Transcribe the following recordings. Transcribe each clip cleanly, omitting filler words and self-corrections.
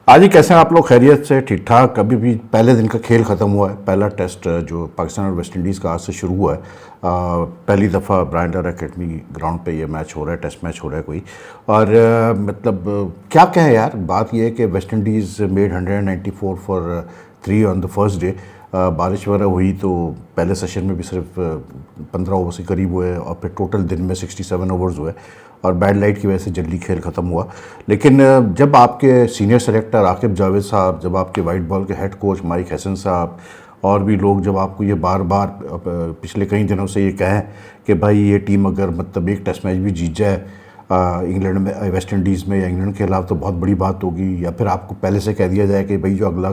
आज ही कैसे हैं आप लोग? खैरियत से, ठीक ठाक? अभी भी पहले दिन का खेल ख़त्म हुआ है। पहला टेस्ट जो पाकिस्तान और वेस्ट इंडीज़ का आज से शुरू हुआ है। पहली दफ़ा ब्रायन लारा एकेडमी ग्राउंड पे ये मैच हो रहा है, टेस्ट मैच हो रहा है कोई। और क्या कहें यार, बात ये है कि West Indies made 194 for 3 on the first day. बारिश वगैरह हुई तो पहले सेशन में भी सिर्फ 15 ओवर के करीब हुए और फिर टोटल दिन में 67 ओवर्स हुए और बैड लाइट की वजह से जल्दी खेल ख़त्म हुआ। लेकिन जब आपके सीनियर सेलेक्टर आकिब जावेद साहब, जब आपके वाइट बॉल के हेड कोच माइक हसन साहब और भी लोग जब आपको ये बार बार पिछले कई दिनों से ये कहें कि भाई ये टीम अगर मतलब एक टेस्ट मैच भी जीत जाए इंग्लैंड में, वेस्ट इंडीज़ में या इंग्लैंड के खिलाफ, तो बहुत बड़ी बात होगी। या फिर आपको पहले से कह दिया जाए कि भाई जो अगला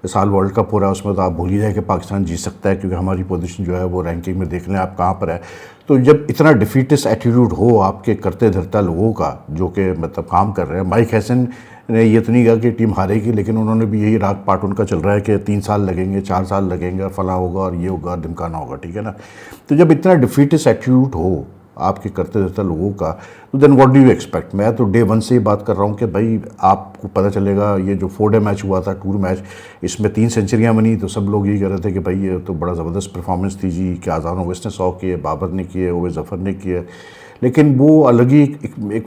साल वर्ल्ड कप हो रहा है उसमें तो आप भूल ही जाए कि पाकिस्तान जीत सकता है, क्योंकि हमारी पोजीशन जो है वो रैंकिंग में देख लें आप कहाँ पर है। तो जब इतना डिफीटिस्ट एटीट्यूड हो आपके करते धरता लोगों का जो कि मतलब काम कर रहे हैं, माइक हैसन ने ये तो नहीं कहा कि टीम हारेगी, लेकिन उन्होंने भी यही राग पाट उनका चल रहा है कि 3 साल लगेंगे, 4 साल लगेंगे, फला होगा और ये होगा, ढिमकाना होगा, ठीक है ना। तो जब इतना डिफीटिस्ट एटीट्यूड हो आपके करते धरता लोगों का, तो then what do you expect. मैं तो डे वन से ही बात कर रहा हूँ कि भाई आपको पता चलेगा, ये जो 4 डे मैच हुआ था, टूर मैच, इसमें 3 सेंचुरियाँ बनी, तो सब लोग यही कह रहे थे कि भाई ये तो बड़ा ज़बरदस्त परफॉर्मेंस थी जी, कि आज़ान ओवैस ने 100 किए, बाबर ने किए, ओवैस जफ़र ने किए। लेकिन वो अलग ही एक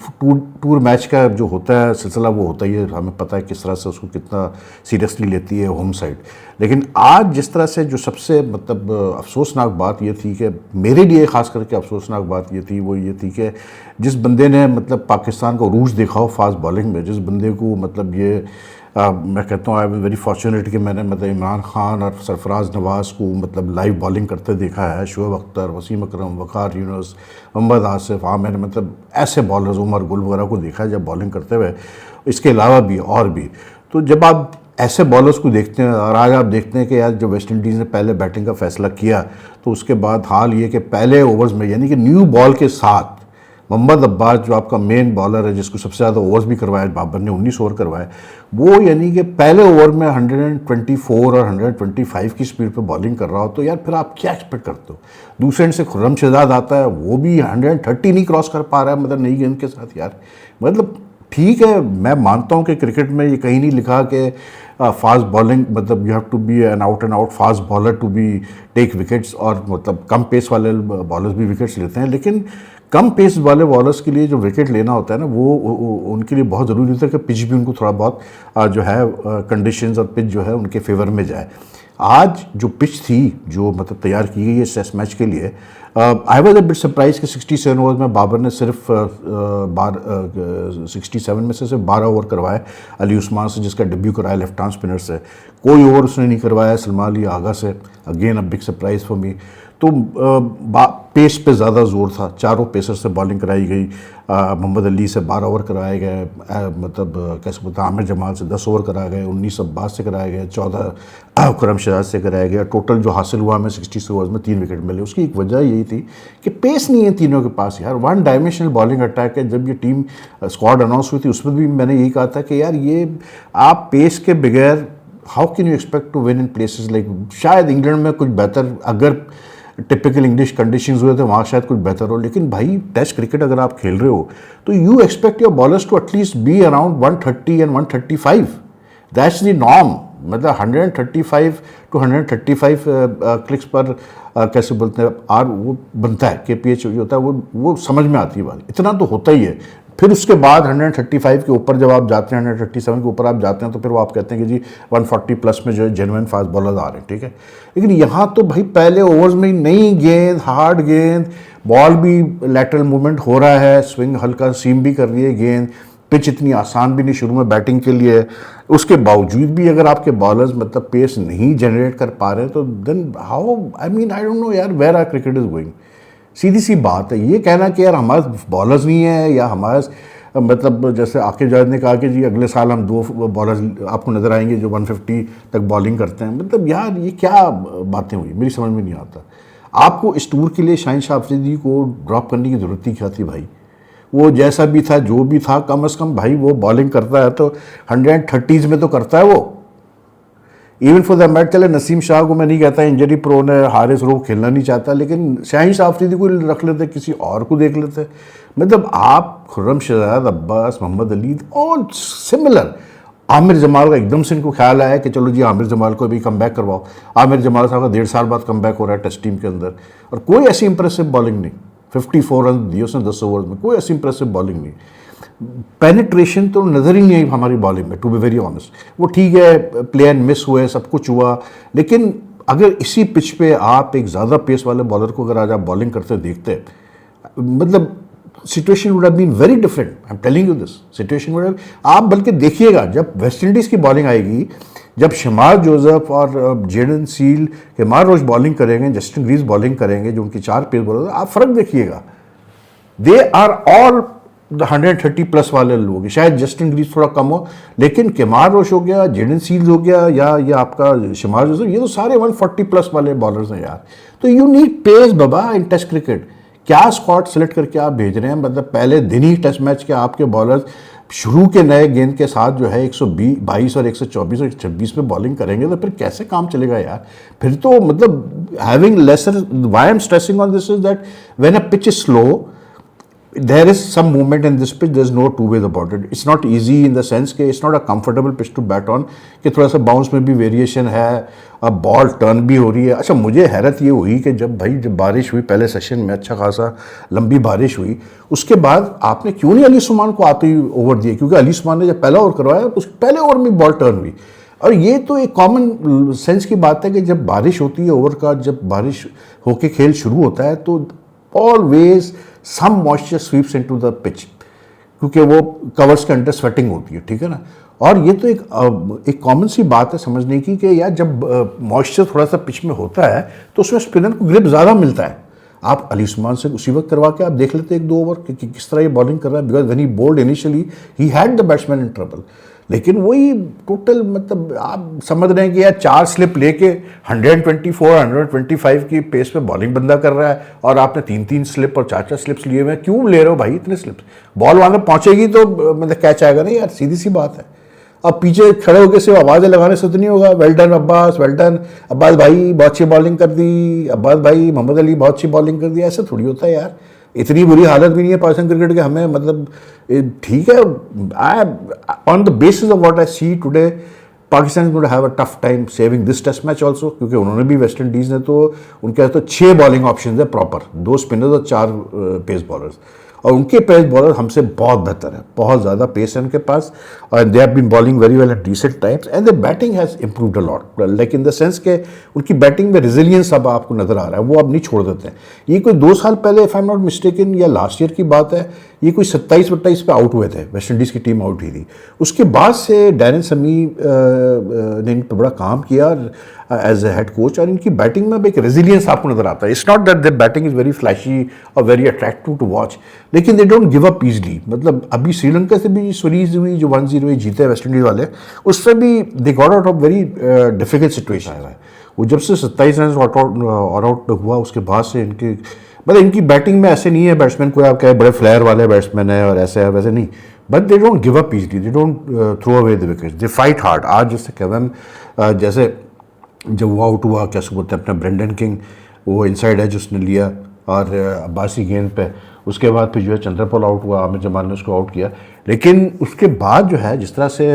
टूर मैच का जो होता है सिलसिला, वो होता ही है, हमें पता है किस तरह से उसको कितना सीरियसली लेती है होम साइड। लेकिन आज जिस तरह से जो सबसे मतलब अफसोसनाक बात ये थी कि मेरे लिए ख़ास करके अफसोसनाक बात ये थी, वो ये थी कि जिस बंदे ने मतलब पाकिस्तान को रूज देखा हो फास्ट बॉलिंग में, जिस बंदे को मतलब ये मैं कहता हूँ आई एम वेरी फॉर्चुनेट कि मैंने मतलब इमरान खान और सरफराज नवाज़ को मतलब लाइव बॉलिंग करते देखा है, शुएब अख्तर, वसीम अकरम, वक़ार यूनुस, मोहम्मद आसिफ। हाँ, मैंने मतलब ऐसे बॉलर्स, उमर गुल वगैरह को देखा है जब बॉलिंग करते हुए। इसके अलावा भी और भी, तो जब आप ऐसे बॉलर्स को देखते हैं और आज आप देखते हैं कि यार जब वेस्ट इंडीज़ ने पहले बैटिंग का फैसला किया, तो उसके बाद हाल ये कि पहले ओवर्स में यानी कि न्यू बॉल के साथ मोहम्मद अब्बास जो आपका मेन बॉलर है, जिसको सबसे ज़्यादा ओवर्स भी करवाए, बाबर ने 19 ओवर करवाए, वो यानी कि पहले ओवर में 124 और 125 की स्पीड पे बॉलिंग कर रहा हो, तो यार फिर आप क्या एक्सपेक्ट करते हो। दूसरे एंड से खुर्रम शहजाद आता है, वो भी 130 नहीं क्रॉस कर पा रहा है, मतलब नई गेंद के साथ। यार मतलब ठीक है, मैं मानता हूँ कि क्रिकेट में ये कहीं नहीं लिखा कि फास्ट बॉलिंग मतलब you have to be an out fast bowler to be take wickets, और मतलब कम पेस वाले बॉलर्स भी विकेट्स लेते हैं। लेकिन कम पेस वाले बॉलर्स के लिए जो विकेट लेना होता है ना, वो उनके लिए बहुत ज़रूरी होता है कि पिच भी उनको थोड़ा बहुत जो है कंडीशंस और पिच जो है उनके फेवर में जाए। आज जो पिच थी जो मतलब तैयार की गई है टेस्ट मैच के लिए, I was a bit surprise कि 67 ओवर में बाबर ने सिर्फ 67 में से सिर्फ 12 ओवर करवाए अली उस्मान से, जिसका डेब्यू कराया लेफ्ट आर्म स्पिनर से। कोई ओवर उसने नहीं करवाया सलमान अली आगा से, again a big surprise for me. तो पेस पे ज़्यादा जोर था, चारों पेसर से बॉलिंग कराई गई। मोहम्मद अली से 12 ओवर कराए गए, मतलब कैसे बोलते हैं, आमिर जमाल से 10 ओवर कराए गए, 19 अब्बास से कराए गए, 14 खुर्रम शहजाद से कराया गया। टोटल जो हासिल हुआ हमें 66 ओवर्स में 3 विकेट मिले। उसकी एक वजह यही थी कि पेस नहीं है तीनों के पास यार, वन डायमेंशनल बॉलिंग अटैक है। जब ये टीम स्क्वाड अनाउंस हुई थी उसमें भी मैंने यही कहा था कि यार ये आप पेस के बगैर how can you expect to win in places like, शायद इंग्लैंड में कुछ बेहतर, अगर टिपिकल इंग्लिश कंडीशंस हुए तो वहाँ शायद कुछ बेहतर हो, लेकिन भाई टेस्ट क्रिकेट अगर आप खेल रहे हो तो you expect your bowlers to at least be around 130 and 135, that's the norm. मतलब 135 टू 135 क्लिक्स पर कैसे बोलते हैं आर वो बनता है, KPH जो होता है वो समझ में आती है बात, इतना तो होता ही है। फिर उसके बाद 135 के ऊपर जब आप जाते हैं, 137 के ऊपर आप जाते हैं, तो फिर वो आप कहते हैं कि जी 140 प्लस में जो है जेन्युइन फास्ट बॉलर आ रहे हैं, ठीक है। लेकिन यहाँ तो भाई पहले ओवर्स में ही नई गेंद, हार्ड गेंद, बॉल भी लैटरल मूवमेंट हो रहा है, स्विंग हल्का सीम भी कर रही है गेंद, पिच इतनी आसान भी नहीं शुरू में बैटिंग के लिए। उसके बावजूद भी अगर आपके बॉलर्स मतलब पेस नहीं जनरेट कर पा रहे हैं, तो then how, I mean I don't know यार where are cricket is going. सीधी सी बात है। ये कहना कि यार हमारे बॉलर्स नहीं है या हमारे मतलब जैसे आकिब जावेद ने कहा कि जी अगले साल हम 2 बॉलर्स आपको नज़र आएंगे जो 150 तक बॉलिंग करते हैं, मतलब यार ये क्या बातें हुई, मेरी समझ में नहीं आता। आपको इस टूर के लिए शाहिन शाह अफरीदी को ड्रॉप करने की ज़रूरत ही क्या थी भाई। वो जैसा भी था जो भी था, कम से कम भाई वो बॉलिंग करता है तो 130s में तो करता है वो। इवन फॉर द मैट, चले नसीम शाह को मैं नहीं कहता इंजरी प्रोन है, हारिस रूफ खेलना नहीं चाहता, लेकिन शाहीन शाह अफरीदी को रख लेते, किसी और को देख लेते। मतलब आप खुर्रम शहजाद, अब्बास, मोहम्मद अली और सिमिलर आमिर जमाल का एकदम से इनको ख्याल आया कि चलो जी आमिर जमाल को भी कम बैक करवाओ। आमिर जमाल साहब का 1.5 साल बाद कम बैक हो रहा है टेस्ट टीम के अंदर, और कोई ऐसी इंप्रेसिव बॉलिंग नहीं। 54 रन दिए उसने 10 ओवर में, कोई ऐसी इंप्रेसिव बॉलिंग नहीं। पेनिट्रेशन तो नज़र ही नहीं आई हमारी बॉलिंग में, टू बी वेरी ऑनेस्ट। वो ठीक है, प्ले एंड मिस हुए, सब कुछ हुआ, लेकिन अगर इसी पिच पे आप एक ज़्यादा पेस वाले बॉलर को अगर आज आप बॉलिंग करते देखते, मतलब situation would have been very different. I am telling you this, situation would have, आप बल्कि देखिएगा जब वेस्ट इंडीज़ की बॉलिंग आएगी, जब शमार जोसेफ और जेडन सील, केमार रोच बॉलिंग करेंगे, जस्टिन ग्रीज बॉलिंग करेंगे, जो उनकी 4 पेस बॉलर, आप फ़र्क देखिएगा। दे आर ऑल 130 प्लस वाले लोग। शायद जस्टिन ग्रीज थोड़ा कम हो, लेकिन केमार रोच हो गया, जेडन सील्स हो गया, या ये आपका शमार जोसेफ, ये तो सारे 140 प्लस वाले बॉलर्स हैं यार। तो यू नीड पेस बाबा इन टेस्ट क्रिकेट। क्या स्क्वाड सेलेक्ट करके आप भेज रहे हैं, मतलब पहले दिन ही टेस्ट मैच के आपके बॉलर्स शुरू के नए गेंद के साथ जो है 122 और 124 और 126 पे बॉलिंग करेंगे, तो फिर कैसे काम चलेगा यार। फिर तो मतलब having laser, why I am stressing on this is that when a pitch is slow, there is some movement in this pitch, there's no two ways about it. It's not easy in the sense कि it's not a comfortable pitch to bat on, कि थोड़ा सा bounce में भी variation है, अब ball turn भी हो रही है। अच्छा, मुझे हैरत ये हुई कि जब बारिश हुई पहले सेशन में, अच्छा खासा लंबी बारिश हुई, उसके बाद आपने क्यों नहीं अली सुमान को आते ही ओवर दिए, क्योंकि अली सुमान ने जब पहला ओवर करवाया उस पहले ओवर में बॉल टर्न हुई। और ये तो एक कॉमन सेंस की बात है कि जब बारिश होती है, ओवर का जब बारिश होके खेल शुरू होता है, तो always some moisture sweeps into the pitch, क्योंकि वो कवर्स के अंडर स्वेटिंग होती है, ठीक है ना। और ये तो एक कॉमन सी बात है समझने की कि यार जब मॉइस्चर थोड़ा सा पिच में होता है तो उसमें स्पिनर को ग्रिप ज़्यादा मिलता है। आप अली उस्मान से उसी वक्त करवा के आप देख लेते 1-2 ओवर कि किस तरह ये बॉलिंग कर रहा है, because when he bowled initially he had the batsman in trouble. लेकिन वही टोटल, मतलब आप समझ रहे हैं कि यार 4 स्लिप लेके 124 125 की पेस पे बॉलिंग बंदा कर रहा है, और आपने 3-3 स्लिप और 4-4 स्लिप्स लिए हुए हैं। क्यों ले रहे हो भाई इतने स्लिप्स? बॉल वहां तक पहुंचेगी तो मतलब कैच आएगा नहीं यार, सीधी सी बात है। अब पीछे खड़े होकर सिर्फ आवाज़ें लगाने से तो नहीं होगा, well done Abbas, well done Abbas भाई, बहुत अच्छी बॉलिंग कर दी, अब्बास भाई, मोहम्मद अली बहुत अच्छी बॉलिंग कर दी, ऐसा थोड़ी होता है यार। इतनी बुरी हालत भी नहीं है पाकिस्तान क्रिकेट के, हमें मतलब ठीक है। I on the basis of what I see today, Pakistan going to have a tough time saving this test match also, क्योंकि उन्होंने भी वेस्ट इंडीज़ ने तो उनके पास तो 6 बॉलिंग ऑप्शन है प्रॉपर, 2 स्पिनर्स और 4 पेस बॉलर्स, और उनके पेस बॉलर हमसे बहुत बेहतर है, बहुत ज़्यादा पेस है उनके पास, और they have been bowling very well at recent times, and the batting has improved a lot, like in the sense के उनकी बैटिंग में रेजिलियंस अब आपको नज़र आ रहा है, वो अब नहीं छोड़ देते हैं। ये कोई 2 साल पहले, if I am not mistaken, या लास्ट ईयर की बात है, ये कोई 27-28 पे आउट हुए थे, वेस्ट इंडीज़ की टीम आउट हुई थी। उसके बाद से डैरेन समी ने इन पर बड़ा काम किया एज ए हेड कोच, और इनकी बैटिंग में एक रेजिलियंस आपको नजर आता है। It's not that the batting is very flashy और वेरी अट्रैक्टिव टू वॉच, लेकिन they don't give up easily. मतलब अभी श्रीलंका से भी सीरीज हुई जो 1-0 जीते वेस्ट इंडीज़ वाले, उससे भी they got out of very difficult situation आया है। वो जब से 27 रन ऑल आउट हुआ, उसके बाद से इनकी, मतलब इनकी बैटिंग में ऐसे नहीं है बैट्समैन को आप कहे बड़े फ्लेयर वाले बैट्समैन है और ऐसे है वैसे नहीं, but they don't give up easily, they don't throw away the wickets, they fight hard. आज जैसे केवन जैसे जब वो आउट हुआ, कैसे बोलते हैं अपना ब्रेंडन किंग, वो इनसाइड एज उसने लिया और अब्बासी गेंद पे, उसके बाद फिर जो है चंद्रपाल आउट हुआ, आमिर जमाल ने उसको आउट किया। लेकिन उसके बाद जो है जिस तरह से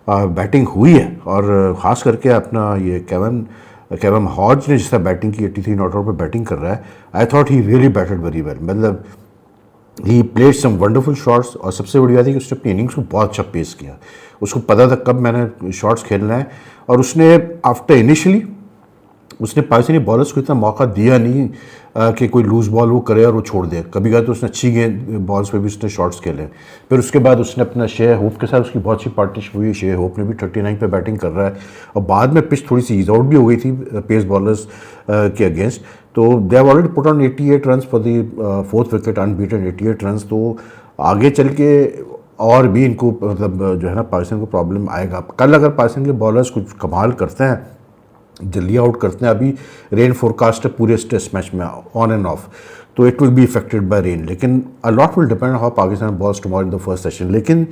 बैटिंग हुई है, और ख़ास करके अपना ये केवन हॉज ने जिस तरह बैटिंग की, 83 नॉट आउट पर बैटिंग कर रहा है, I thought he really batted very well. मतलब he played some wonderful shots, और सबसे बड़ी बात है कि उसने अपनी इनिंग्स को बहुत अच्छा पेश किया। उसको पता था कब मैंने शॉट्स खेलना है, और उसने आफ्टर इनिशियली उसने पाकिस्तानी बॉलर्स को इतना मौका दिया नहीं कि कोई लूज बॉल वो करे और वो छोड़ दे। कभी कभी तो उसने अच्छी गेंद बॉल्स पे भी उसने शॉट्स खेले। फिर उसके बाद उसने अपना शे होप के साथ उसकी बहुत अच्छी पार्टनरशिप हुई। शे होप ने भी 39 पे बैटिंग कर रहा है, और बाद में पिच थोड़ी सी ईज आउट भी हो गई थी पेस बॉलर्स के अगेंस्ट। तो they have already put on 88 runs for the 4th wicket, unbeaten 88 runs. तो आगे चल के और भी इनको मतलब जो है ना पाकिस्तान को प्रॉब्लम आएगा। कल अगर पाकिस्तान के बॉलर्स कुछ कमाल करते हैं, जल्दी आउट करते हैं, अभी रेन फोरकास्ट है पूरे टेस्ट मैच में ऑन एंड ऑफ, तो it will be affected by rain. लेकिन a lot will depend how Pakistan balls tomorrow in the first session. लेकिन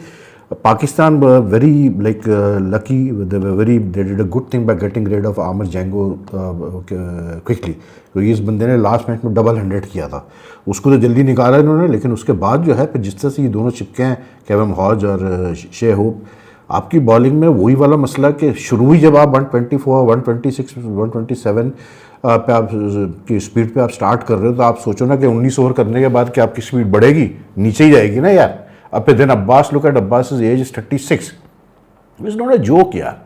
Pakistan very like lucky, they did a good thing by getting rid of Aamir जैंगो quickly, क्योंकि इस बंदे ने last match में double 100 किया था, उसको तो जल्दी निकाला इन्होंने। लेकिन उसके बाद जो है फिर जिस तरह से ये दोनों चिपके हैं, केवन हॉज और शे होप, आपकी बॉलिंग में वही वाला मसला कि शुरू ही जब आप 124, 126, 127 पे आप की स्पीड पे आप स्टार्ट कर रहे हो, तो आप सोचो ना कि 19 ओवर करने के बाद कि आपकी स्पीड बढ़ेगी, नीचे ही जाएगी ना यार। अब then Abbas, look at Abbas age is 36, it's not a joke यार।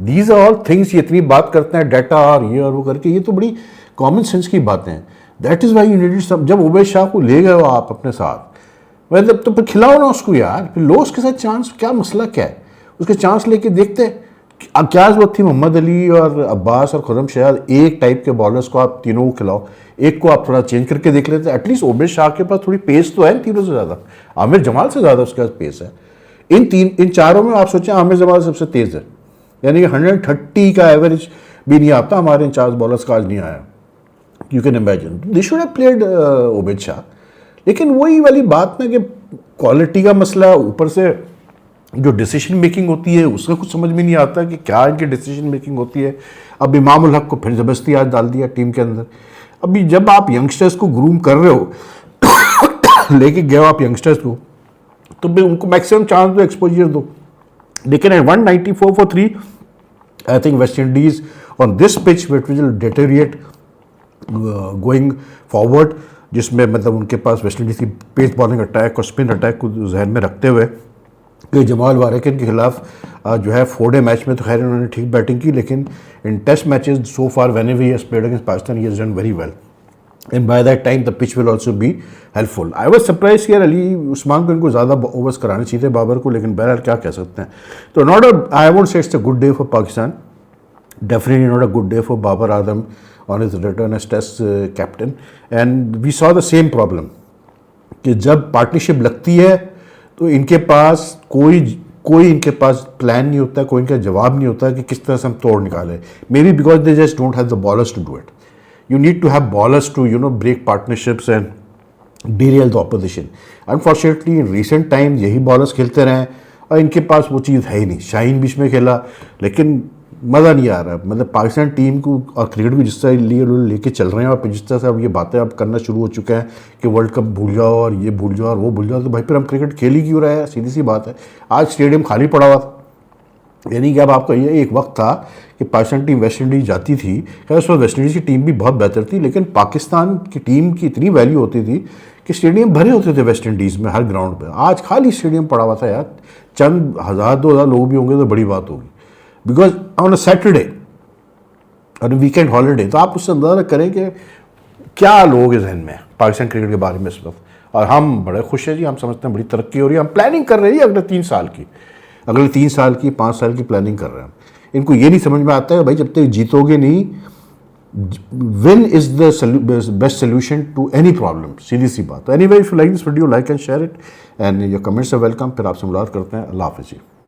दीज आर ऑल थिंग्स, ये इतनी बात करते हैं डाटा और ये और वो करके, ये तो बड़ी कॉमन सेंस की बातें हैं। That is why you needed some. जब उबैद शाह को ले गए हो आप अपने साथ, मतलब तो फिर खिलाओ ना उसको यार, फिर लो उसके साथ चांस। क्या मसला क्या है, उसके चांस लेके देखते। अब क्या जरूरत थी मोहम्मद अली और अब्बास और खुर्रम शहजाद, एक टाइप के बॉलर्स को आप तीनों को खिलाओ, एक को आप थोड़ा चेंज करके देख लेते। एटलीस्ट उबैद शाह के पास थोड़ी पेस तो है तीनों से ज़्यादा, आमिर जमाल से ज़्यादा उसके पास पेस है। इन चारों में आप सोचें आमिर जमाल सबसे तेज़ है, यानी कि 130 का एवरेज भी नहीं आता हमारे इन 4 बॉलर्स का आज नहीं आया। You can imagine they should have played Ubaid Shah. लेकिन वही वाली बात ना कि क्वालिटी का मसला, ऊपर से जो डिसीजन मेकिंग होती है उसका कुछ समझ में नहीं आता कि क्या इनकी डिसीजन मेकिंग होती है। अब इमाम उल हक को फिर ज़बरदस्ती आज डाल दिया टीम के अंदर। अभी जब आप यंगस्टर्स को ग्रूम कर रहे हो लेके गए हो आप यंगस्टर्स को, तो भी उनको मैक्सिमम चांस दो, एक्सपोजर दो। लेकिन at 194 for 3, I think West Indies on this pitch which will deteriorate going forward, जिसमें मतलब उनके पास वेस्ट इंडीज़ की पेस बॉलिंग अटैक और स्पिन अटैक को जहन में रखते हुए कि जमाल वारेकिन के खिलाफ जो है 4-डे मैच में तो खैर उन्होंने ठीक बैटिंग की, लेकिन in test matches so far whenever he has played against Pakistan he has done very well, and by that time the pitch will also be helpful. I was surprise यार अली उस्मान को इनको ज़्यादा ओवर्स कराने चाहिए थे बाबर को, लेकिन बहरहाल क्या कह सकते हैं। तो not a, I won't say it's a good day for Pakistan, definitely not a good day for Babar Azam on his return as Test captain, and we saw the same problem कि जब पार्टनरशिप लगती है तो इनके पास कोई इनके पास plan नहीं होता, कोई इनका जवाब नहीं होता कि किस तरह से हम तोड़ निकालें। Maybe because they just don't have the bowlers to do it. You need to have bowlers to break partnerships and derail the opposition. Unfortunately in recent time यही बॉलर्स खेलते रहे और इनके पास वो चीज़ है ही नहीं। शाहीन बीच में खेला लेकिन मज़ा नहीं आ रहा। मतलब पाकिस्तान टीम को और क्रिकेट को जिस तरह लेके चल रहे हैं और जिस तरह से अब ये बातें अब करना शुरू हो चुके हैं कि वर्ल्ड कप भूल जाओ और ये भूल जाओ और वो भूल जाओ, तो भाई फिर हम क्रिकेट खेल ही क्यों रहे हैं? सीधी सी बात है। आज स्टेडियम खाली पड़ा हुआ था, यानी कि अब आपका ये एक वक्त था कि पाकिस्तान टीम वेस्ट इंडीज़ जाती थी। खैर उस वक्त वेस्ट इंडीज़ की टीम भी बहुत बेहतर थी, लेकिन पाकिस्तान की टीम की इतनी वैल्यू होती थी कि स्टेडियम भरे होते थे वेस्ट इंडीज़ में हर ग्राउंड पे। आज खाली स्टेडियम पड़ा हुआ था यार, चंद 1000-2000 लोग भी होंगे तो बड़ी बात होगी, बिकॉज ऑन अ सैटरडे और वीकेंड हॉलीडे। तो आप उससे अंदाजा करें कि क्या लोग जहन में पाकिस्तान क्रिकेट के बारे में इस वक्त। और हम बड़े खुश हैं जी, हम समझते हैं बड़ी तरक्की हो रही है। हम प्लानिंग कर रहे हैं अगले 3 साल की, अगले 3 साल की 5 साल की प्लानिंग कर रहे हैं। इनको ये नहीं समझ में आता है भाई जब तक जीतोगे नहीं, win is the best solution to any problem, सीधी सी बात। Anyway, if you like this video, like and share it, and your comments are welcome. फिर आपसे मुलाकात करते हैं। अल्लाह हाफिज़ जी।